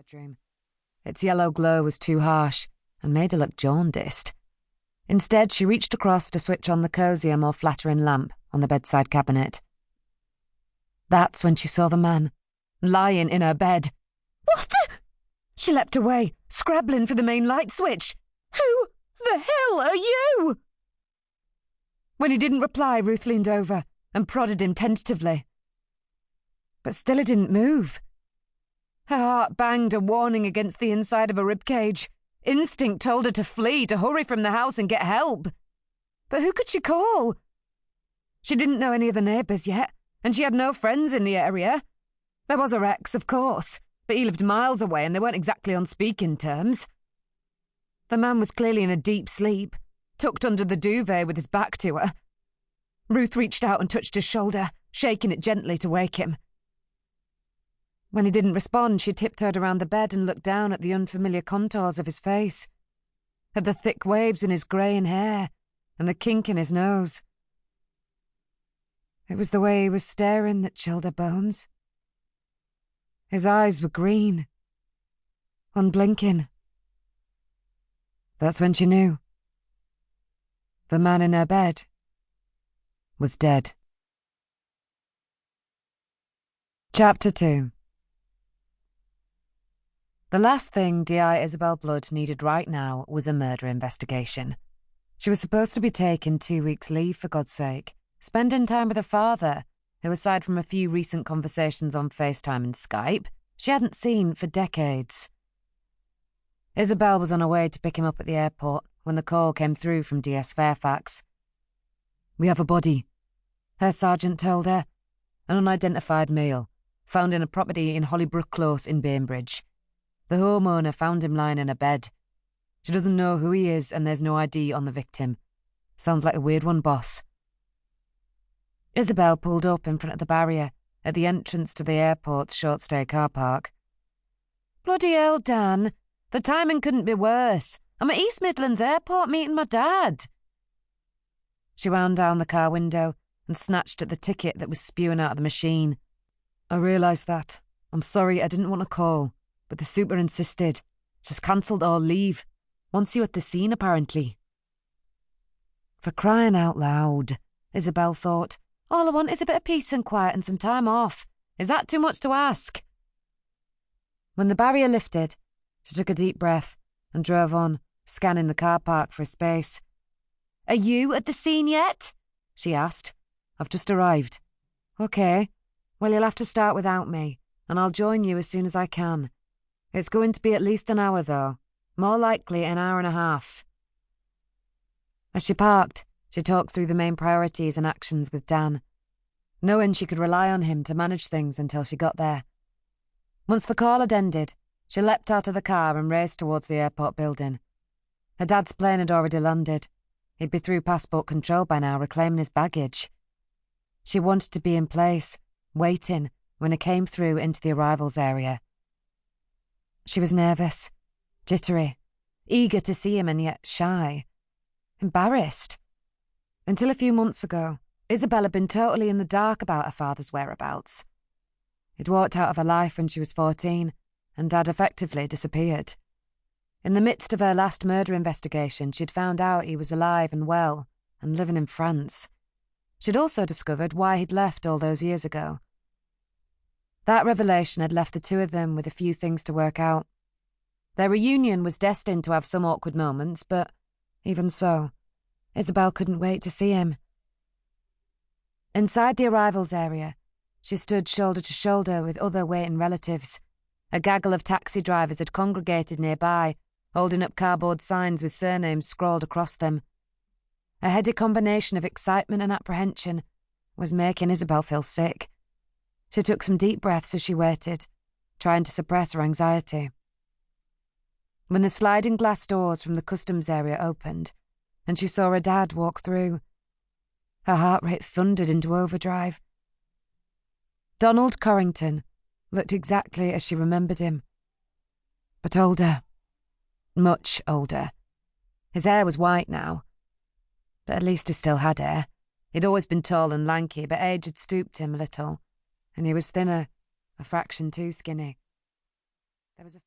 bedroom. Its yellow glow was too harsh and made her look jaundiced. Instead, she reached across to switch on the cosier, more flattering lamp on the bedside cabinet. That's when she saw the man, lying in her bed. "What the—" She leapt away, scrabbling for the main light switch. "Who the hell are you?" When he didn't reply, Ruth leaned over and prodded him tentatively. But still he didn't move. Her heart banged a warning against the inside of her ribcage. Instinct told her to flee, to hurry from the house and get help. But who could she call? She didn't know any of the neighbours yet, and she had no friends in the area. There was her ex, of course, but he lived miles away and they weren't exactly on speaking terms. The man was clearly in a deep sleep, tucked under the duvet with his back to her. Ruth reached out and touched his shoulder, shaking it gently to wake him. When he didn't respond, she tiptoed around the bed and looked down at the unfamiliar contours of his face, at the thick waves in his greying hair and the kink in his nose. It was the way he was staring that chilled her bones. His eyes were green, unblinking. That's when she knew. The man in her bed was dead. Chapter 2. The last thing D.I. Isabel Blood needed right now was a murder investigation. She was supposed to be taking 2 weeks' leave, for God's sake, spending time with her father, who, aside from a few recent conversations on FaceTime and Skype, she hadn't seen for decades. Isabel was on her way to pick him up at the airport when the call came through from DS Fairfax. "We have a body," her sergeant told her. "An unidentified male, found in a property in Hollybrook Close in Bainbridge. The homeowner found him lying in a bed. She doesn't know who he is and there's no ID on the victim. Sounds like a weird one, boss." Isabel pulled up in front of the barrier at the entrance to the airport's short-stay car park. "Bloody hell, Dan. The timing couldn't be worse. I'm at East Midlands Airport meeting my dad." She wound down the car window and snatched at the ticket that was spewing out of the machine. "I realise that. I'm sorry, I didn't want to call, but the super insisted. She's cancelled all leave. Wants you at the scene, apparently." For crying out loud, Isabel thought. All I want is a bit of peace and quiet and some time off. Is that too much to ask? When the barrier lifted, she took a deep breath and drove on, scanning the car park for a space. "Are you at the scene yet?" she asked. "I've just arrived." "Okay. Well, you'll have to start without me, and I'll join you as soon as I can. It's going to be at least an hour, though. More likely an hour and a half." As she parked, she talked through the main priorities and actions with Dan, knowing she could rely on him to manage things until she got there. Once the call had ended, she leapt out of the car and raced towards the airport building. Her dad's plane had already landed. He'd be through passport control by now, reclaiming his baggage. She wanted to be in place, waiting, when he came through into the arrivals area. She was nervous, jittery, eager to see him and yet shy, embarrassed. Until a few months ago, Isabel had been totally in the dark about her father's whereabouts. He'd walked out of her life when she was 14, and had effectively disappeared. In the midst of her last murder investigation, she'd found out he was alive and well, and living in France. She'd also discovered why he'd left all those years ago. That revelation had left the two of them with a few things to work out. Their reunion was destined to have some awkward moments, but even so, Isabel couldn't wait to see him. Inside the arrivals area, she stood shoulder to shoulder with other waiting relatives. A gaggle of taxi drivers had congregated nearby, holding up cardboard signs with surnames scrawled across them. A heady combination of excitement and apprehension was making Isabel feel sick. She took some deep breaths as she waited, trying to suppress her anxiety. When the sliding glass doors from the customs area opened, and she saw her dad walk through, her heart rate thundered into overdrive. Donald Corrington looked exactly as she remembered him, but older, much older. His hair was white now, but at least he still had hair. He'd always been tall and lanky, but age had stooped him a little, and he was thinner, a fraction too skinny. There was a